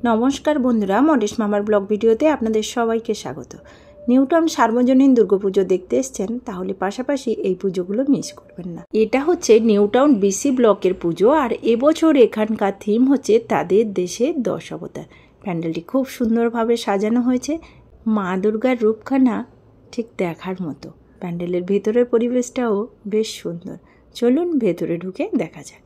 নমস্কার বন্ধুরা, মডেশ মামার ব্লগ ভিডিওতে আপনাদের সবাইকে স্বাগত। নিউটাউন সার্বজনীন দুর্গাপুজো দেখতে এসছেন, তাহলে পাশাপাশি এই পুজোগুলো মিস করবেন না। এটা হচ্ছে নিউটাউন বিসি ব্লকের পুজো, আর এবছর এখানকার থিম হচ্ছে তাদের দেশে 10 অবতার। প্যান্ডেলটি খুব সুন্দরভাবে সাজানো হয়েছে, মা দুর্গার রূপখানা ঠিক দেখার মতো। প্যান্ডেলের ভেতরের পরিবেশটাও বেশ সুন্দর। চলুন ভেতরে ঢুকে দেখা যাক।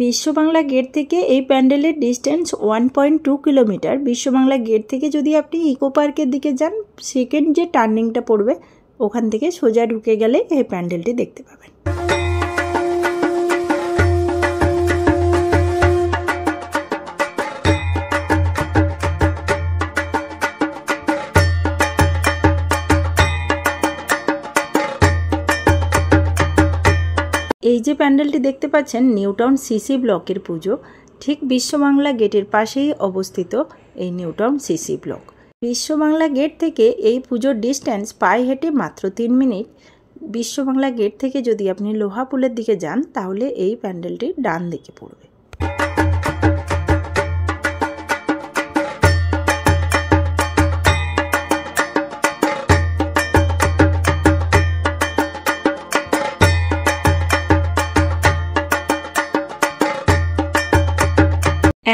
বিশ্ববাংলা গেট থেকে এই প্যান্ডেলের ডিস্টেন্স 1.2 কিলোমিটার। বিশ্ববাংলা গেট থেকে যদি আপনি ইকো পার্কের দিকে যান, সেকেন্ড যে টার্নিংটা পড়বে ওখান থেকে সোজা ঢুকে গেলে এই প্যান্ডেলটি দেখতে পাবেন। এই যে প্যান্ডেলটি দেখতে পাচ্ছেন, নিউটাউন সিসি ব্লকের পুজো। ঠিক বিশ্ববাংলা গেটের পাশেই অবস্থিত এই New Town CC block. Biswa Bangla gate থেকে এই পুজোর ডিস্টেন্স পায়ে হেঁটে মাত্র 3 মিনিট। বিশ্ববাংলা গেট থেকে যদি আপনি লোহাপুলের দিকে যান, তাহলে এই প্যান্ডেলটি ডান দিকে পড়বে।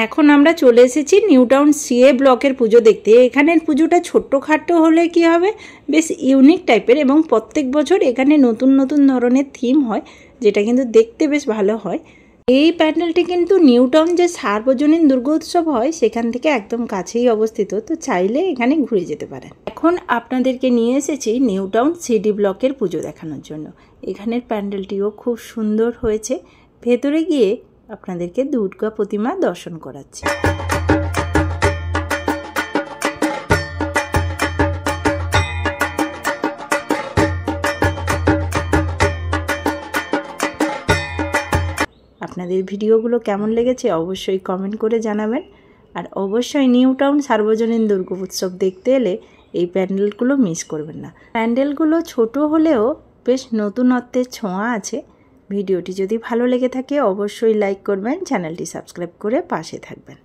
এখন আমরা চলে এসেছি নিউটাউন সিএ ব্লকের পুজো দেখতে। এখানের পুজোটা ছোট্টখাট্টো হলে কি হবে, বেশ ইউনিক টাইপের, এবং প্রত্যেক বছর এখানে নতুন নতুন ধরনের থিম হয়, যেটা কিন্তু দেখতে বেশ ভালো হয়। এই প্যান্ডেলটি কিন্তু নিউটাউন যে সার্বজনীন দুর্গোৎসব হয় সেখান থেকে একদম কাছেই অবস্থিত, তো চাইলে এখানে ঘুরে যেতে পারেন। এখন আপনাদেরকে নিয়ে এসেছি নিউটাউন সিডি ব্লকের পুজো দেখানোর জন্য। এখানের প্যান্ডেলটিও খুব সুন্দর হয়েছে। ভেতরে গিয়ে আপনাদেরকে দুর্গা প্রতিমা দর্শন করাচ্ছি। আপনাদের ভিডিওগুলো কেমন লেগেছে অবশ্যই কমেন্ট করে জানাবেন। আর অবশ্যই নিউটাউন সার্বজনীন দুর্গোৎসব দেখতে এলে এই প্যান্ডেলগুলো মিস করবেন না। প্যান্ডেলগুলো ছোট হলেও বেশ নতুনত্বের ছোঁয়া আছে। ভিডিওটি যদি ভালো লেগে থাকে অবশ্যই লাইক করবেন, চ্যানেলটি সাবস্ক্রাইব করে পাশে থাকবেন।